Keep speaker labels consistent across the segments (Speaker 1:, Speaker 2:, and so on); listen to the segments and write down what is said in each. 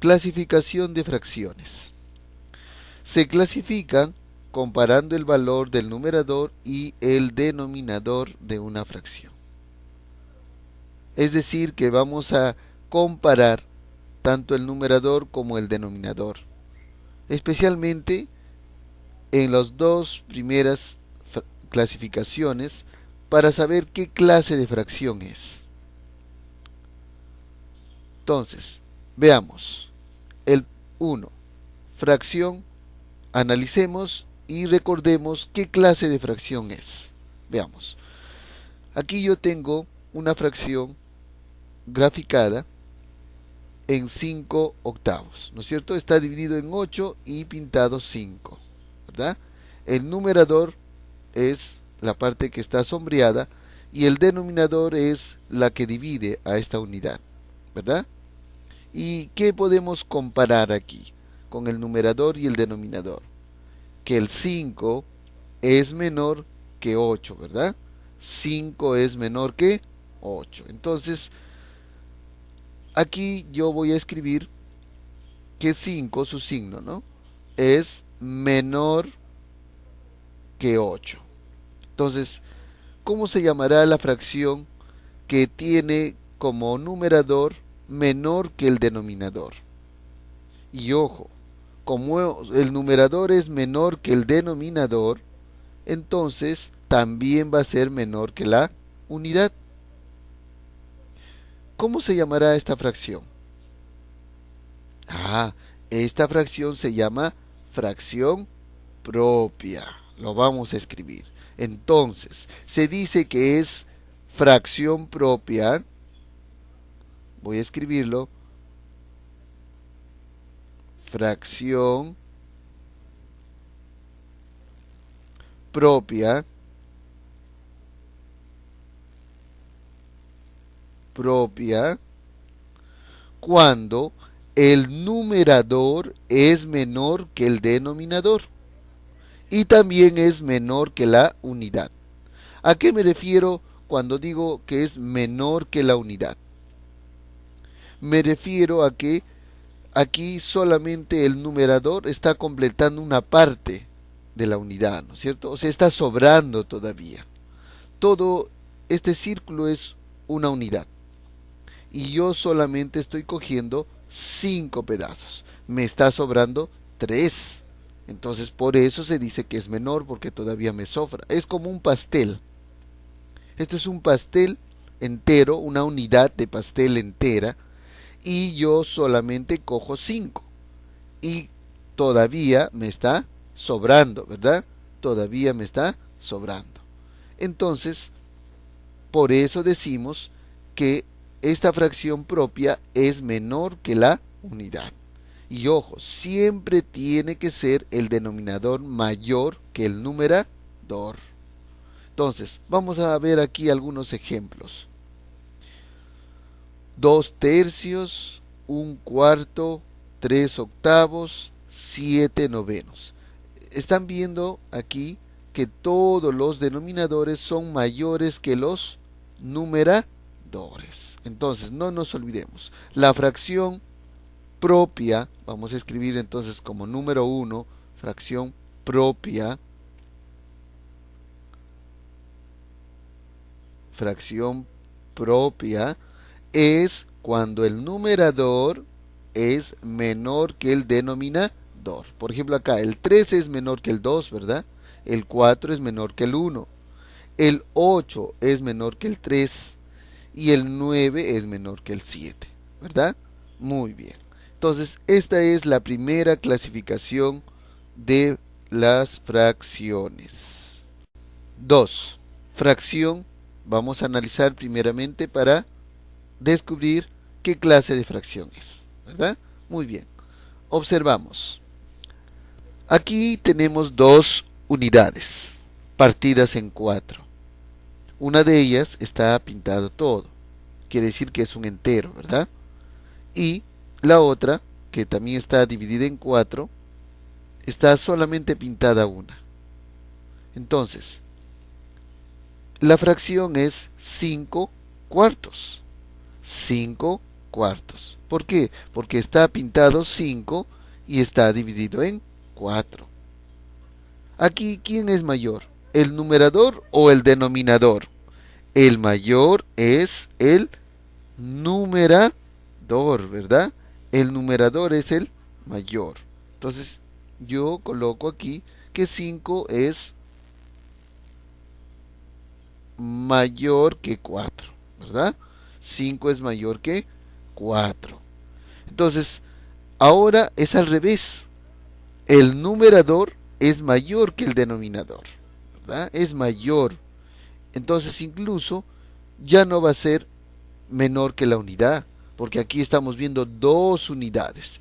Speaker 1: Clasificación de fracciones. Se clasifican comparando el valor del numerador y el denominador de una fracción. Es decir, que vamos a comparar tanto el numerador como el denominador, especialmente en las dos primeras clasificaciones para saber qué clase de fracción es. Entonces, veamos. El 1. Fracción. Analicemos y recordemos qué clase de fracción es. Veamos. Aquí yo tengo una fracción graficada en 5 octavos, ¿no es cierto? Está dividido en 8 y pintado 5, ¿verdad? El numerador es la parte que está sombreada y el denominador es la que divide a esta unidad, ¿verdad? ¿Y qué podemos comparar aquí con el numerador y el denominador? Que el 5 es menor que 8, ¿verdad? 5 es menor que 8. Entonces, aquí yo voy a escribir que 5, su signo, ¿no? Es menor que 8. Entonces, ¿cómo se llamará la fracción que tiene como numerador menor que el denominador? Y ojo, como el numerador es menor que el denominador, entonces también va a ser menor que la unidad. ¿Cómo se llamará esta fracción? Esta fracción se llama fracción propia. Lo vamos a escribir. Entonces, se dice que es fracción propia. Voy a escribirlo. Fracción propia. Cuando el numerador es menor que el denominador y también es menor que la unidad. ¿A qué me refiero cuando digo que es menor que la unidad? Me refiero a que aquí solamente el numerador está completando una parte de la unidad, ¿no es cierto? O sea, está sobrando todavía. Todo este círculo es una unidad. Y yo solamente estoy cogiendo 5 pedazos. Me está sobrando 3. Entonces por eso se dice que es menor, porque todavía me sobra. Es como un pastel. Esto es un pastel entero, una unidad de pastel entera, y yo solamente cojo 5. Y todavía me está sobrando, ¿verdad? Todavía me está sobrando. Entonces, por eso decimos que esta fracción propia es menor que la unidad. Y ojo, siempre tiene que ser el denominador mayor que el numerador. Entonces, vamos a ver aquí algunos ejemplos. 2 tercios, 1 cuarto, 3 octavos, 7 novenos. Están viendo aquí que todos los denominadores son mayores que los numeradores. Entonces, no nos olvidemos. La fracción propia, vamos a escribir entonces como número 1, fracción propia, fracción propia, es cuando el numerador es menor que el denominador. Por ejemplo acá, el 3 es menor que el 2, ¿verdad? El 4 es menor que el 1. El 8 es menor que el 3. Y el 9 es menor que el 7, ¿verdad? Muy bien. Entonces, esta es la primera clasificación de las fracciones. 2. Fracción. Vamos a analizar primeramente para descubrir qué clase de fracción es, ¿verdad? Muy bien. Observamos. Aquí tenemos dos unidades partidas en 4. Una de ellas está pintada todo. Quiere decir que es un entero, ¿verdad? Y la otra, que también está dividida en 4, está solamente pintada una. Entonces, la fracción es 5 cuartos. 5 cuartos. ¿Por qué? Porque está pintado 5 y está dividido en 4. Aquí, ¿quién es mayor? ¿El numerador o el denominador? El mayor es el numerador, ¿verdad? El numerador es el mayor. Entonces, yo coloco aquí que 5 es mayor que 4, ¿verdad? 5 es mayor que 4. Entonces, ahora es al revés. El numerador es mayor que el denominador, ¿verdad? Es mayor. Entonces, incluso ya no va a ser menor que la unidad, porque aquí estamos viendo dos unidades.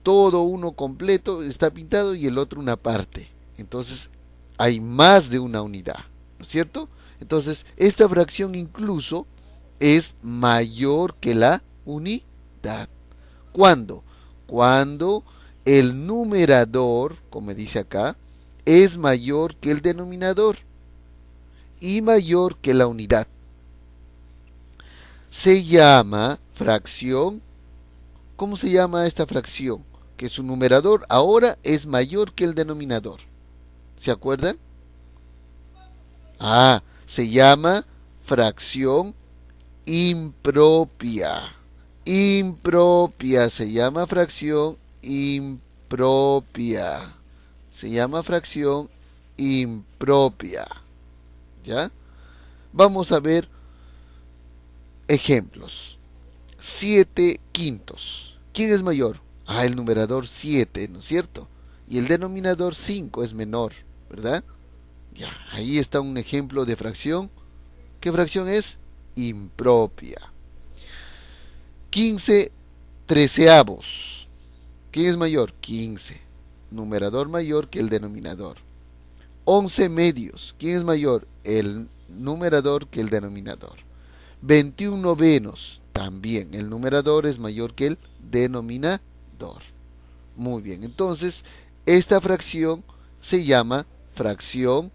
Speaker 1: Todo uno completo está pintado y el otro una parte. Entonces, hay más de una unidad, ¿no es cierto? Entonces, esta fracción incluso es mayor que la unidad. ¿Cuándo? Cuando el numerador, como dice acá, es mayor que el denominador y mayor que la unidad. Se llama fracción. ¿Cómo se llama esta fracción? Que su numerador ahora es mayor que el denominador. ¿Se acuerdan? Se llama fracción impropia. Impropia, se llama fracción impropia. Se llama fracción impropia. ¿Ya? Vamos a ver ejemplos. 7 quintos. ¿Quién es mayor? El numerador 7, ¿no es cierto? Y el denominador 5 es menor, ¿verdad? Ya, ahí está un ejemplo de fracción. ¿Qué fracción es? Impropia. 15 treceavos. ¿Quién es mayor? 15. Numerador mayor que el denominador. 11 medios. ¿Quién es mayor? El numerador que el denominador. 21 novenos. También el numerador es mayor que el denominador. Muy bien, entonces esta fracción se llama fracción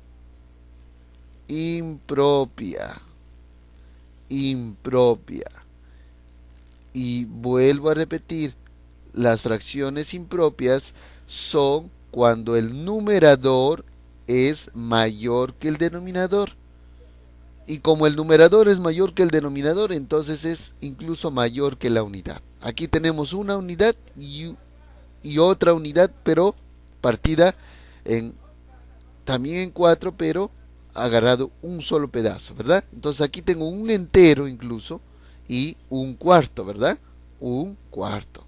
Speaker 1: impropia. Impropia. Y vuelvo a repetir, las fracciones impropias son cuando el numerador es mayor que el denominador. Y como el numerador es mayor que el denominador, entonces es incluso mayor que la unidad. Aquí tenemos una unidad y otra unidad, pero partida en también en 4, pero agarrado un solo pedazo, ¿verdad? Entonces aquí tengo un entero incluso y un cuarto, ¿verdad? Un cuarto.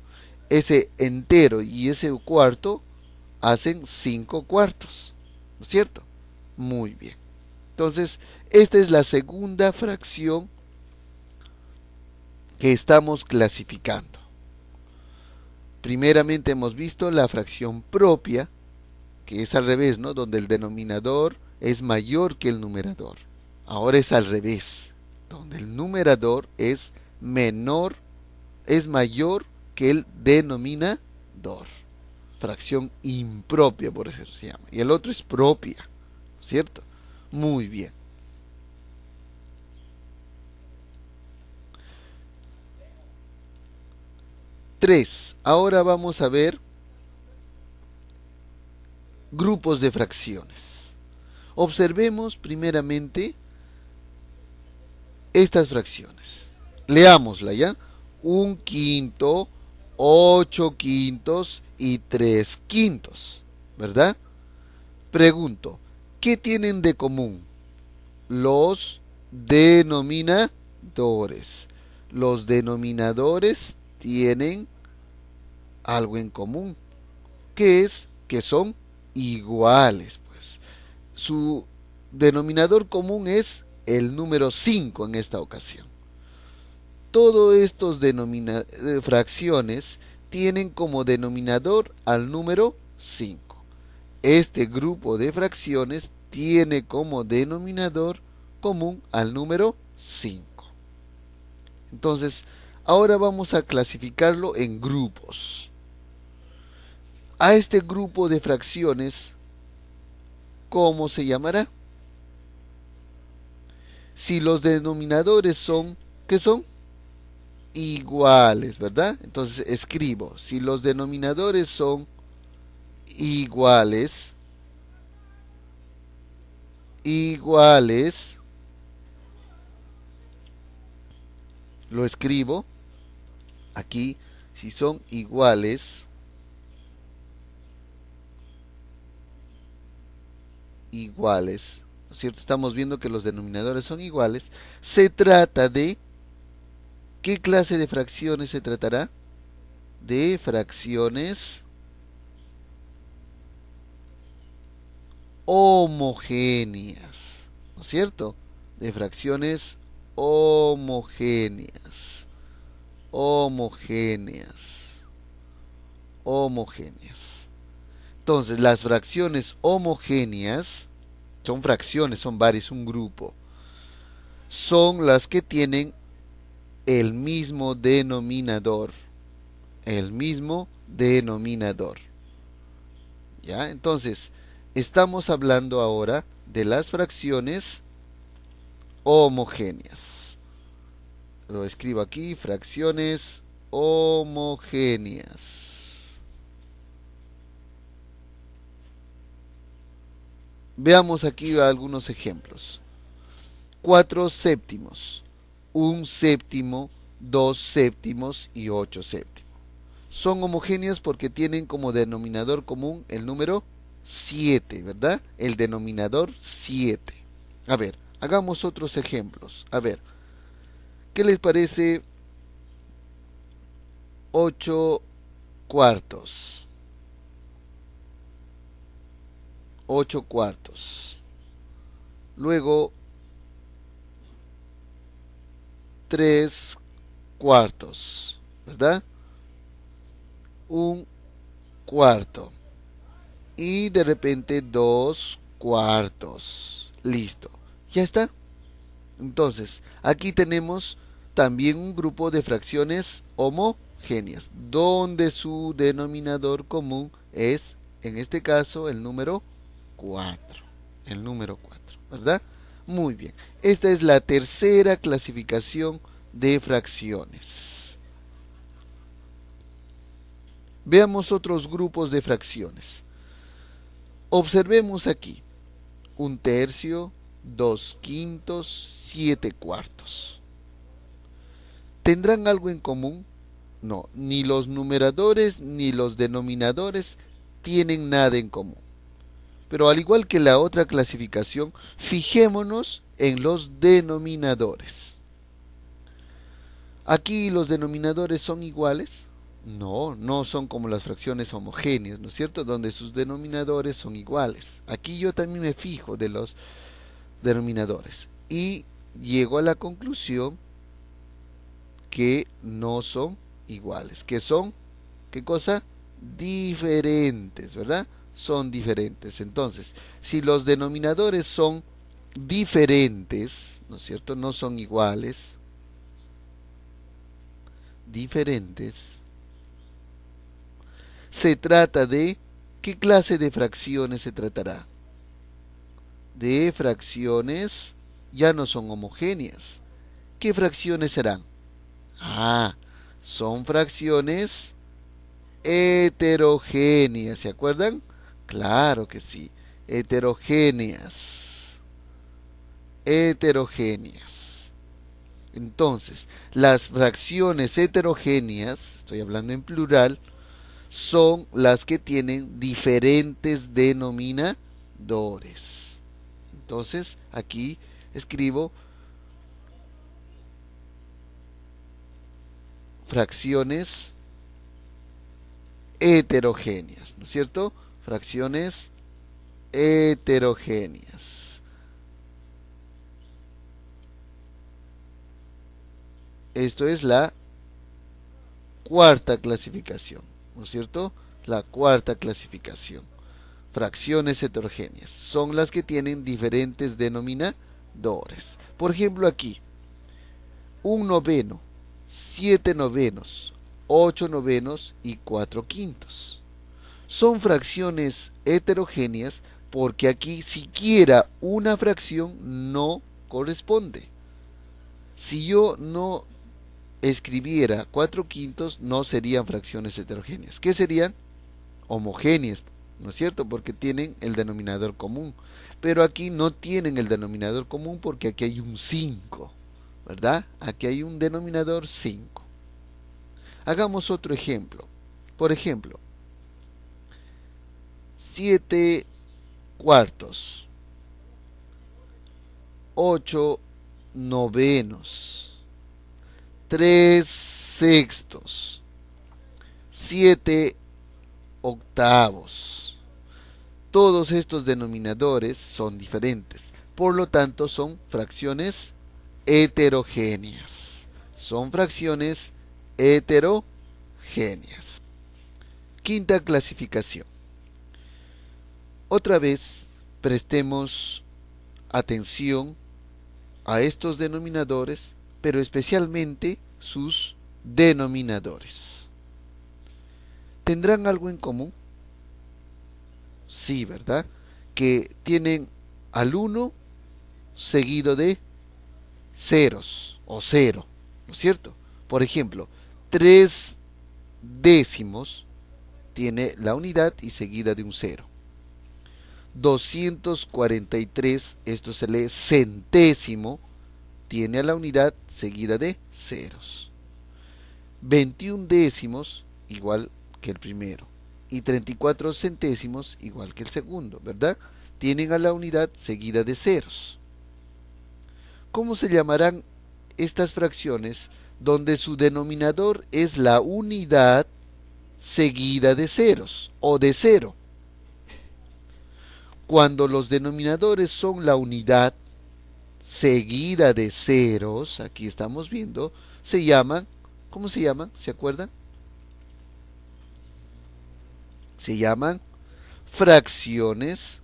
Speaker 1: Ese entero y ese cuarto hacen 5 cuartos, ¿no es cierto? Muy bien. Entonces, esta es la segunda fracción que estamos clasificando. Primeramente hemos visto la fracción propia, que es al revés, ¿no? Donde el denominador es mayor que el numerador. Ahora es al revés, donde el numerador es menor, es mayor que el denominador. Fracción impropia, por eso se llama. Y el otro es propia, ¿cierto? Muy bien. 3. Ahora vamos a ver grupos de fracciones. Observemos primeramente estas fracciones. Leámosla ya. Un quinto, 8 quintos y 3 quintos. ¿Verdad? Pregunto, ¿qué tienen de común? Los denominadores. Los denominadores tienen algo en común, que es que son iguales, pues. Su denominador común es el número 5 en esta ocasión. Todos estos fracciones tienen como denominador al número 5. Este grupo de fracciones tiene como denominador común al número 5. Entonces, ahora vamos a clasificarlo en grupos. A este grupo de fracciones, ¿cómo se llamará? Si los denominadores son, ¿qué son? iguales, ¿verdad? Entonces escribo, si los denominadores son iguales, iguales, lo escribo aquí, si son iguales, iguales, ¿no es cierto? Estamos viendo que los denominadores son iguales. Se trata de, ¿qué clase de fracciones se tratará? De fracciones homogéneas, ¿no es cierto? De fracciones homogéneas, homogéneas, homogéneas. Entonces, las fracciones homogéneas son fracciones, son varias, un grupo. Son las que tienen el mismo denominador. El mismo denominador. ¿Ya? Entonces, estamos hablando ahora de las fracciones homogéneas. Lo escribo aquí, fracciones homogéneas. Veamos aquí algunos ejemplos. 4 séptimos, 1 séptimo, 2 séptimos y 8 séptimos. Son homogéneas porque tienen como denominador común el número 7, ¿verdad? El denominador 7. A ver, hagamos otros ejemplos. A ver, ¿qué les parece 8 cuartos? 8 cuartos. Luego 3 cuartos, ¿verdad? Un cuarto. Y de repente 2 cuartos. Listo. Ya está. Entonces, aquí tenemos también un grupo de fracciones homogéneas, donde su denominador común es, en este caso, el número 4. El número 4, ¿verdad? Muy bien. Esta es la tercera clasificación de fracciones. Veamos otros grupos de fracciones. Observemos aquí. 1/3, 2/5, 7/4. ¿Tendrán algo en común? No, ni los numeradores ni los denominadores tienen nada en común. Pero al igual que la otra clasificación, fijémonos en los denominadores. ¿Aquí los denominadores son iguales? No, no son como las fracciones homogéneas, ¿no es cierto? Donde sus denominadores son iguales. Aquí yo también me fijo de los denominadores y llego a la conclusión que no son iguales, que son, ¿qué cosa? Diferentes, ¿verdad? Son diferentes. Entonces, si los denominadores son diferentes, ¿no es cierto? No son iguales, diferentes. Se trata de, ¿qué clase de fracciones se tratará? De fracciones, ya no son homogéneas. ¿Qué fracciones serán? Ah, son fracciones heterogéneas, ¿se acuerdan? Claro que sí, heterogéneas, heterogéneas. Entonces, las fracciones heterogéneas, estoy hablando en plural, son las que tienen diferentes denominadores. Entonces, aquí escribo fracciones heterogéneas, ¿no es cierto? Fracciones heterogéneas. Esto es la cuarta clasificación, ¿no es cierto? La cuarta clasificación. Fracciones heterogéneas son las que tienen diferentes denominadores. Por ejemplo, aquí, 1/9, 7/9, 8/9 y 4/5. Son fracciones heterogéneas porque aquí siquiera una fracción no corresponde. Si yo no escribiera 4/5, no serían fracciones heterogéneas. ¿Qué serían? Homogéneas, ¿no es cierto? Porque tienen el denominador común. Pero aquí no tienen el denominador común porque aquí hay un 5, ¿verdad? Aquí hay un denominador 5. Hagamos otro ejemplo. Por ejemplo, 7/4, 8/9, 3/6, 7/8. Todos estos denominadores son diferentes, por lo tanto son fracciones heterogéneas. Son fracciones heterogéneas. Quinta clasificación. Otra vez prestemos atención a estos denominadores, pero especialmente sus denominadores. ¿Tendrán algo en común? Sí, ¿verdad? Que tienen al 1 seguido de ceros o 0, ¿no es cierto? Por ejemplo, 3/10 tiene la unidad y seguida de un 0. 243, esto se lee centésimo, tiene a la unidad seguida de ceros. 21/10 igual que el primero. Y 34 centésimos igual que el segundo, ¿verdad? Tienen a la unidad seguida de ceros. ¿Cómo se llamarán estas fracciones donde su denominador es la unidad seguida de ceros o de cero? Cuando los denominadores son la unidad seguida de ceros, aquí estamos viendo, se llaman, ¿cómo se llaman? ¿Se acuerdan? Se llaman fracciones.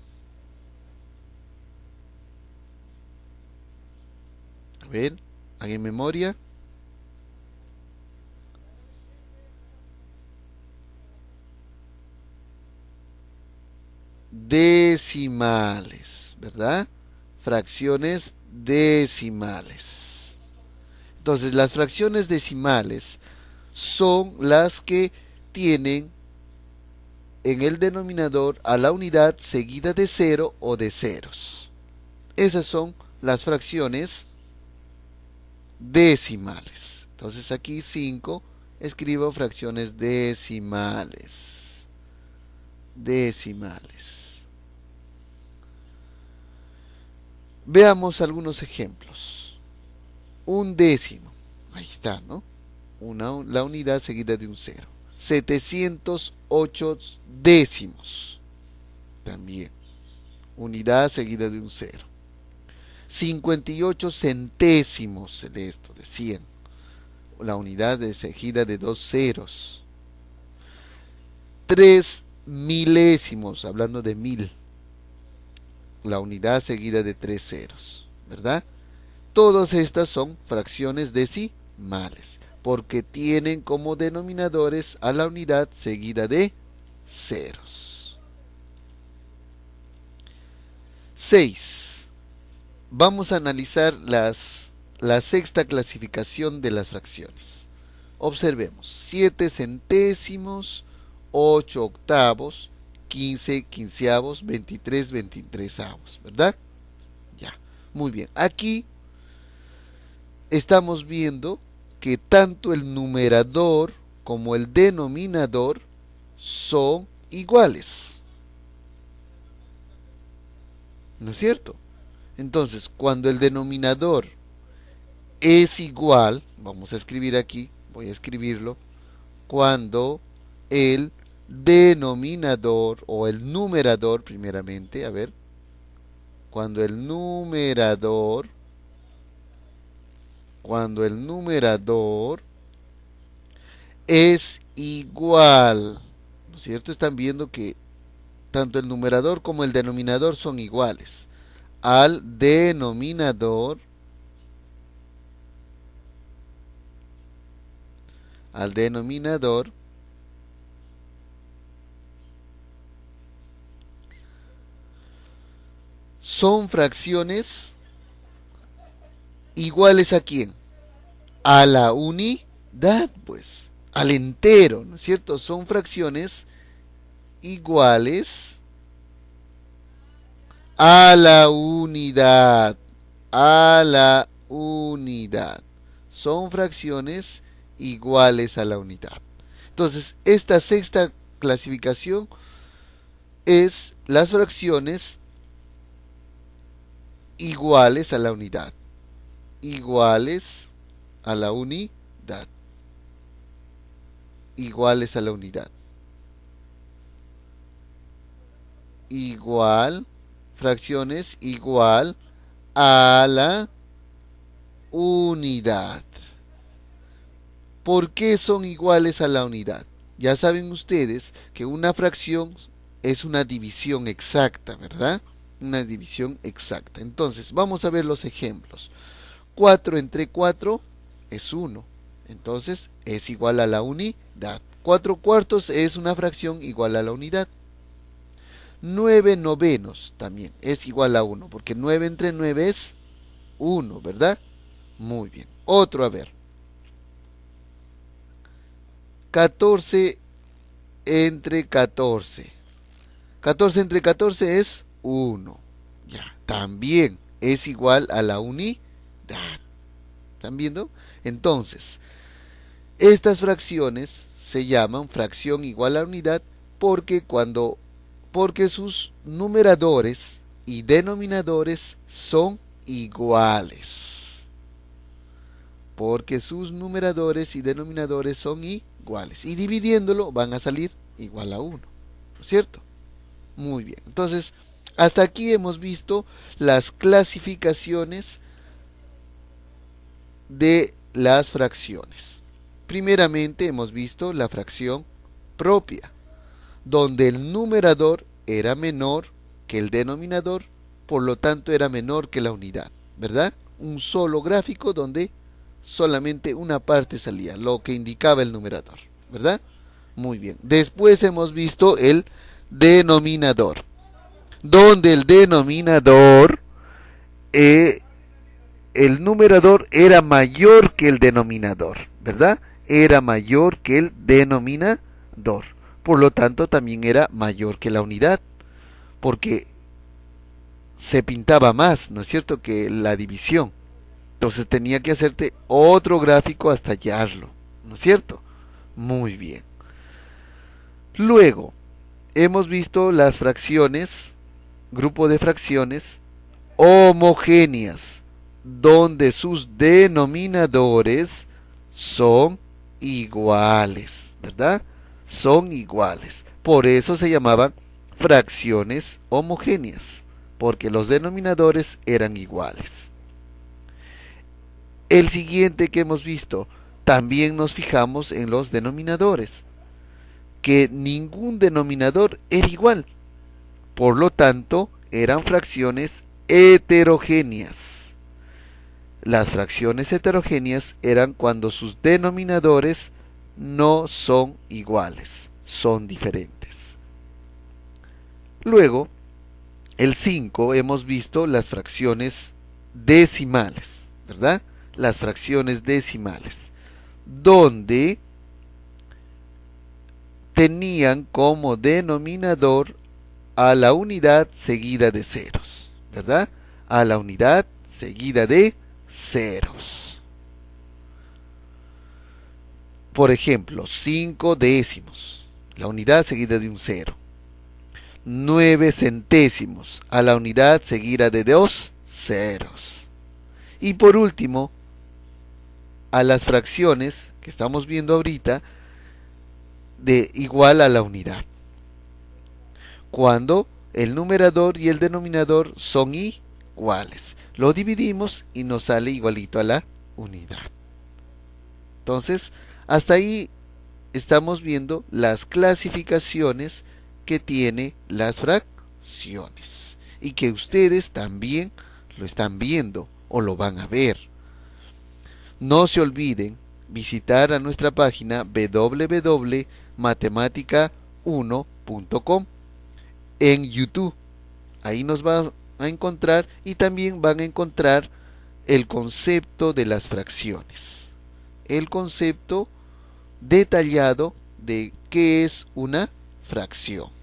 Speaker 1: A ver, hagan memoria. Decimales, ¿verdad? Fracciones decimales. Entonces, las fracciones decimales son las que tienen en el denominador a la unidad seguida de cero o de ceros. Esas son las fracciones decimales. Entonces aquí 5, escribo fracciones decimales. Decimales. Veamos algunos ejemplos. Un décimo. Ahí está, ¿no? La unidad seguida de un cero. 708 décimos. También. Unidad seguida de un cero. 58 centésimos de esto, de 100. La unidad seguida de dos ceros. 3 milésimos, hablando de 1000. La unidad seguida de tres ceros, ¿verdad? Todas estas son fracciones decimales, porque tienen como denominadores a la unidad seguida de ceros. 6. Vamos a analizar la sexta clasificación de las fracciones. Observemos: 7 centésimos, 8 octavos, 15 quinceavos, 23 veintitrésavos, ¿verdad? Ya, muy bien. Aquí estamos viendo que tanto el numerador como el denominador son iguales, ¿no es cierto? Entonces, cuando el denominador es igual, vamos a escribir aquí, voy a escribirlo, cuando el denominador o el numerador, primeramente, a ver, cuando el numerador es igual, ¿no es cierto? Están viendo que tanto el numerador como el denominador son iguales al denominador, son fracciones iguales ¿a quién? A la unidad. pues, al entero, ¿no es cierto? Son fracciones iguales a la unidad, a la unidad. Son fracciones iguales a la unidad. Entonces, esta sexta clasificación es las fracciones iguales a la unidad. Iguales a la unidad. Iguales a la unidad. Igual, fracciones igual a la unidad. ¿Por qué son iguales a la unidad? Ya saben ustedes que una fracción es una división exacta, ¿verdad? Una división exacta. Entonces, vamos a ver los ejemplos. 4 entre 4 es 1. Entonces, es igual a la unidad. 4 cuartos es una fracción igual a la unidad. 9 novenos también es igual a 1, porque 9 entre 9 es 1, ¿verdad? Muy bien. Otro, a ver. 14 entre 14. 14 entre 14 es 1. Ya, también es igual a la unidad. ¿Están viendo? Entonces, estas fracciones se llaman fracción igual a unidad porque sus numeradores y denominadores son iguales. Porque sus numeradores y denominadores son iguales. Y dividiéndolo van a salir igual a 1. ¿No es cierto? Muy bien. Entonces, hasta aquí hemos visto las clasificaciones de las fracciones. Primeramente hemos visto la fracción propia, donde el numerador era menor que el denominador, por lo tanto era menor que la unidad, ¿verdad? Un solo gráfico donde solamente una parte salía, lo que indicaba el numerador, ¿verdad? Muy bien. Después hemos visto el denominador, donde el denominador, el numerador era mayor que el denominador, ¿verdad? Era mayor que el denominador. Por lo tanto, también era mayor que la unidad, porque se pintaba más, ¿no es cierto?, que la división. Entonces tenía que hacerte otro gráfico hasta hallarlo, ¿no es cierto? Muy bien. Luego, hemos visto las fracciones, grupo de fracciones homogéneas, donde sus denominadores son iguales, ¿verdad? Son iguales. Por eso se llamaban fracciones homogéneas, porque los denominadores eran iguales. El siguiente que hemos visto, también nos fijamos en los denominadores, que ningún denominador era igual. Por lo tanto, eran fracciones heterogéneas. Las fracciones heterogéneas eran cuando sus denominadores no son iguales, son diferentes. Luego, el 5 hemos visto las fracciones decimales, ¿verdad? Las fracciones decimales, donde tenían como denominador a la unidad seguida de ceros, ¿verdad? A la unidad seguida de ceros. Por ejemplo, 5 décimos, la unidad seguida de un cero. 9 centésimos, a la unidad seguida de 2 ceros. Y por último, a las fracciones que estamos viendo ahorita de igual a la unidad, cuando el numerador y el denominador son iguales. Lo dividimos y nos sale igualito a la unidad. Entonces, hasta ahí estamos viendo las clasificaciones que tiene las fracciones y que ustedes también lo están viendo o lo van a ver. No se olviden visitar a nuestra página www.matematica1.com en YouTube. Ahí nos van a encontrar y también van a encontrar el concepto de las fracciones. el concepto detallado de qué es una fracción.